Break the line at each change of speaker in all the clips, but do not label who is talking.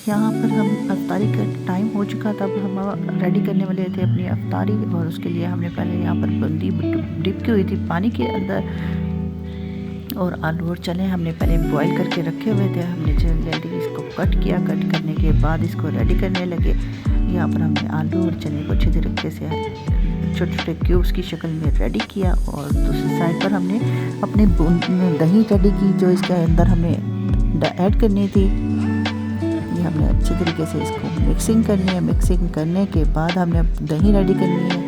यहाँ पर हम अफ्तारी का टाइम हो चुका था। अब हम रेडी करने वाले थे अपनी अफ्तारी, और उसके लिए हमने पहले यहाँ पर बूंदी डिप की हुई थी पानी के अंदर, और आलू और चने हमने पहले बॉईल करके रखे हुए थे। हमने जल्दी इसको कट किया। कट करने के बाद इसको रेडी करने लगे। यहाँ पर हमने आलू और चने को अच्छे तरीके से छोटे छोटे क्यूब्स की शक्ल में रेडी किया, और दूसरी साइड पर हमने अपने दही रेडी की जो इसके अंदर हमने ऐड करनी थी। ये हमने अच्छे तरीके से इसको मिक्सिंग करनी है। मिक्सिंग करने के बाद हमने दही रेडी करनी है।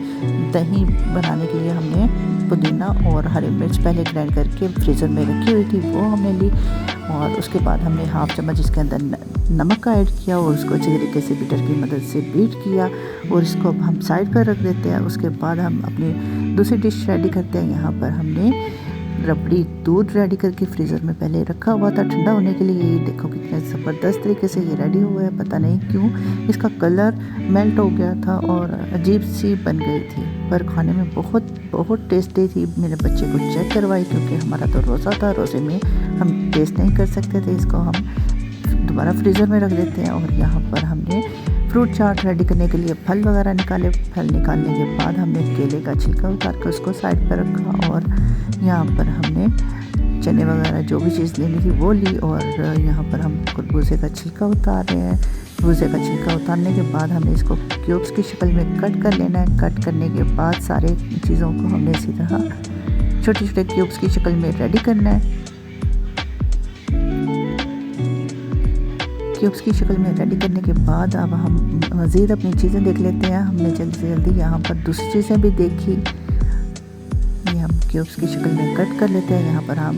दही बनाने के लिए हमने पुदीना और हरी मिर्च पहले ग्राइंड करके फ्रीज़र में रखी हुई थी, वो हमने ली, और उसके बाद हमने हाफ चम्मच इसके अंदर नमक का ऐड किया, और उसको अच्छे तरीके से बीटर की मदद से बीट किया, और इसको अब हम साइड पर रख देते हैं। उसके बाद हम अपनी दूसरी डिश रेडी करते हैं। यहाँ पर हमने रबड़ी दूध रेडी करके फ्रीज़र में पहले रखा हुआ था ठंडा होने के लिए। ये देखो कितने ज़बरदस्त तरीके से ये रेडी हुआ है। पता नहीं क्यों इसका कलर मेल्ट हो गया था और अजीब सी बन गई थी, पर खाने में बहुत बहुत टेस्टी थी। मेरे बच्चे को चेक करवाई क्योंकि हमारा तो रोज़ा था, रोज़े में हम टेस्ट नहीं कर सकते थे। इसको हम दोबारा फ्रीज़र में रख देते हैं। और यहाँ पर हमने फ्रूट चाट रेडी करने के लिए फल वगैरह निकाले। फल निकालने के बाद हमने केले का छिलका उतार कर उसको साइड पर रखा, और यहाँ पर हमने चने वगैरह जो भी चीज़ लेनी थी वो ली। और यहाँ पर हम खरबूजे का छिलका उतार रहे हैं। खरबूजे का छिलका उतारने के बाद हमने इसको क्यूब्स की शक्ल में कट कर लेना है। कट करने के बाद सारे चीज़ों को हमने इसी तरह छोटे छोटे क्यूब्स की शक्ल में रेडी करना है। क्यूब्स की शक्ल में रेडी करने के बाद अब हम मज़ीद अपनी चीज़ें देख लेते हैं। हमने जल्दी से जल्दी यहाँ पर दूसरी चीज़ें भी देखी। ये हम क्यूब्स की शक्ल में कट कर लेते हैं। यहाँ पर हम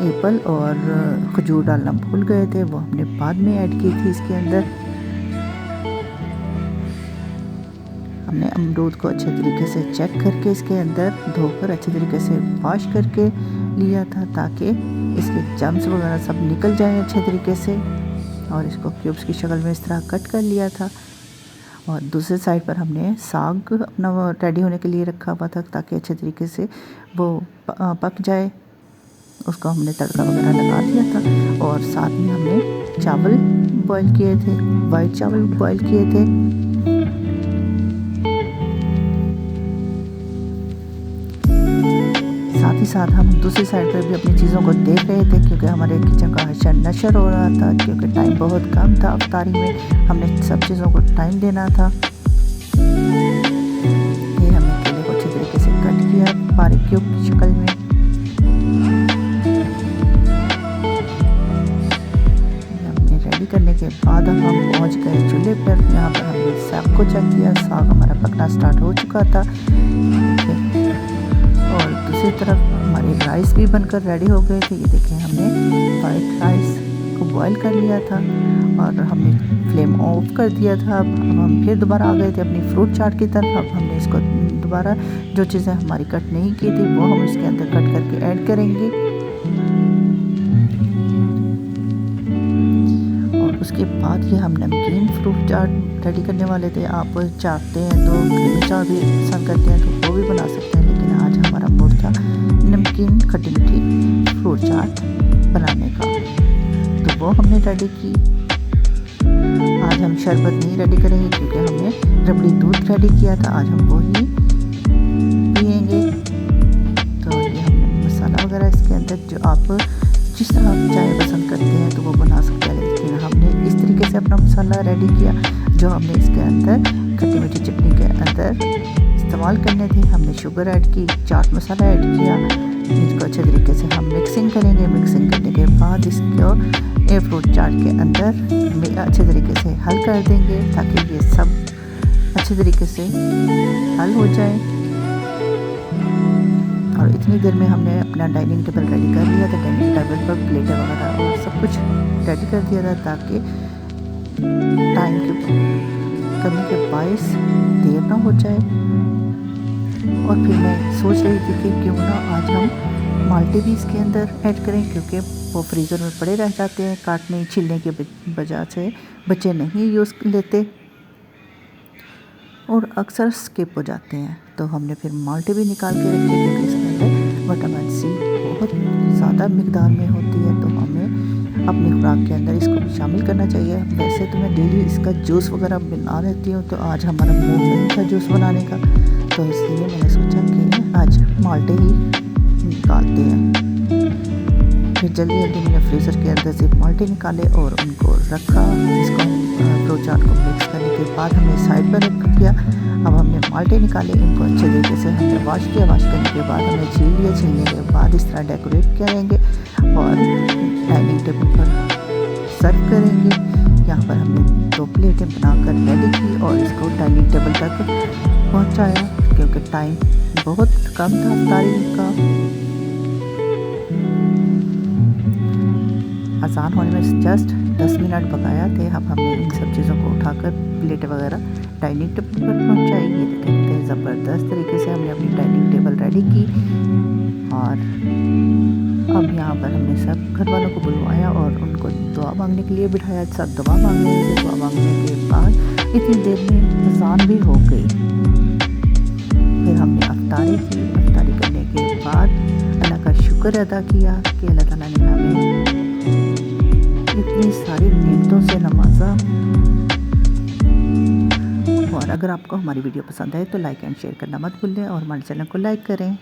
एप्पल और खजूर डालना भूल गए थे, वो हमने बाद में ऐड की थी इसके अंदर। हमने अमरूद को अच्छे तरीके से चेक करके इसके अंदर धोकर अच्छे तरीके से वॉश करके लिया था, ताकि इसके जम्स वगैरह सब निकल जाएं अच्छे तरीके से। और इसको क्यूब्स की शक्ल में इस तरह कट कर लिया था। और दूसरे साइड पर हमने साग अपना रेडी होने के लिए रखा हुआ था, ताकि अच्छे तरीके से वो पक जाए। उसको हमने तड़का वगैरह लगा दिया था। और साथ में हमने चावल बॉईल किए थे, वाइट चावल बॉईल किए थे। साथ ही साथ हम दूसरी साइड पर भी अपनी चीज़ों को देख रहे थे, क्योंकि हमारे किचन का नशर हो रहा था, क्योंकि टाइम बहुत कम था। अफ्तारी में हमने सब चीज़ों को टाइम देना था। ये हमने केले को अच्छे तरीके से कट किया बारीक क्यूब की शक्ल में। हमने रेडी करने के बाद हम पहुंच गए चूल्हे पर। यहाँ पर हमने साग को चेक किया। साग हमारा पकना स्टार्ट हो चुका था। और दूसरी तरफ हमारे राइस भी बनकर रेडी हो गए थे। ये देखें, हमने वाइट राइस को बॉईल कर लिया था, और हमने फ्लेम ऑफ कर दिया था। अब हम फिर दोबारा आ गए थे अपनी फ्रूट चाट की तरफ। अब हमने इसको दोबारा जो चीज़ें हमारी कट नहीं की थी वो हम इसके अंदर कट करके ऐड करेंगे। और उसके बाद ये हम नमकीन फ्रूट चाट रेडी करने वाले थे। आप चाहते हैं तो क्रीमी चाट भी पसंद करते हैं तो वो भी बना सकते हैं, लेकिन आज हमारा मूड था नमकीन खट्टी मीठी फ्रूट चाट बनाने का, तो वो हमने रेडी की। आज हम शरबत नहीं रेडी करेंगे, क्योंकि हमने रबड़ी दूध रेडी किया था। आज हम वो ही पिएंगे। तो ये हमने मसाला वगैरह इसके अंदर, जो आप जिस तरह आप चाय पसंद करते हैं तो वो बना सकते हैं, लेकिन हमने इस तरीके से अपना मसाला रेडी किया। जो हमने इसके अंदर खट्टी मीठी चटनी के अंदर इस्तेमाल करने थे, हमने शुगर ऐड की, चाट मसाला ऐड किया। इसको अच्छे तरीके से हम मिक्सिंग करेंगे। मिक्सिंग करने के बाद इसको फ्रूट चाट के अंदर अच्छे तरीके से हल कर देंगे, ताकि ये सब अच्छे तरीके से हल हो जाए। और इतनी देर में हमने अपना डाइनिंग टेबल रेडी कर लिया था। डाइनिंग टेबल पर प्लेटें वगैरह और सब कुछ रेडी कर दिया था, ताकि टाइम की कमी के बायस देर ना हो जाए। और फिर मैं सोच रही थी कि क्यों ना आज हम माल्टे भी इसके अंदर ऐड करें, क्योंकि वो फ्रीज़र में पड़े रह जाते हैं, काटने छीलने के वजह से बच्चे नहीं यूज़ लेते और अक्सर स्किप हो जाते हैं। तो हमने फिर माल्टे भी निकाल के रखे, क्योंकि इसके अंदर विटामिन सी बहुत ज़्यादा मिकदार में होती है, तो हमें अपनी खुराक के अंदर इसको भी शामिल करना चाहिए। वैसे तो मैं डेली इसका जूस वगैरह बना लेती हूँ, तो आज हमारा मूड नहीं था जूस बनाने का, तो इसलिए मैंने सोचा कि आज माल्टे ही निकालते हैं। फिर जल्दी जल्दी मैंने फ्रीज़र के अंदर से माल्टे निकाले और उनको रखा। इसको दो चार को मिक्स करने के बाद हमने साइड पर रख दिया। अब हमने माल्टे निकाले, इनको अच्छे तरीके से हमने वॉश किया। वॉश करने के बाद हमने छील लिया। छीलने के बाद इस तरह डेकोरेट करेंगे और डाइनिंग टेबल पर सर्व करेंगे। यहाँ पर हमने 2 प्लेटें बनाकर रेडी की और इसको डाइनिंग टेबल तक पहुँचाया, क्योंकि टाइम बहुत कम था अफ्तारी का। आसान होने में जस्ट 10 मिनट बकाया थे। अब हमने इन सब चीज़ों को उठाकर प्लेट वगैरह डाइनिंग टेबल पर पहुंचाई। ये देखते ज़बरदस्त तरीके से हमने अपनी डाइनिंग टेबल रेडी की। और अब यहाँ पर हमने सब घर वालों को बुलवाया और उनको दुआ मांगने के लिए बिठाया। सब दुआ मांगने के बाद इतनी देर में अज़ान भी हो गई। फिर हमने अफ्तारी की। अफ्तारी करने के बाद अल्लाह का शुक्र अदा किया कि अल्लाह ताला ने हमें इतनी सारी नेमतों से नवाजा। और अगर आपको हमारी वीडियो पसंद आए तो लाइक एंड शेयर करना मत भूलें और हमारे चैनल को लाइक करें।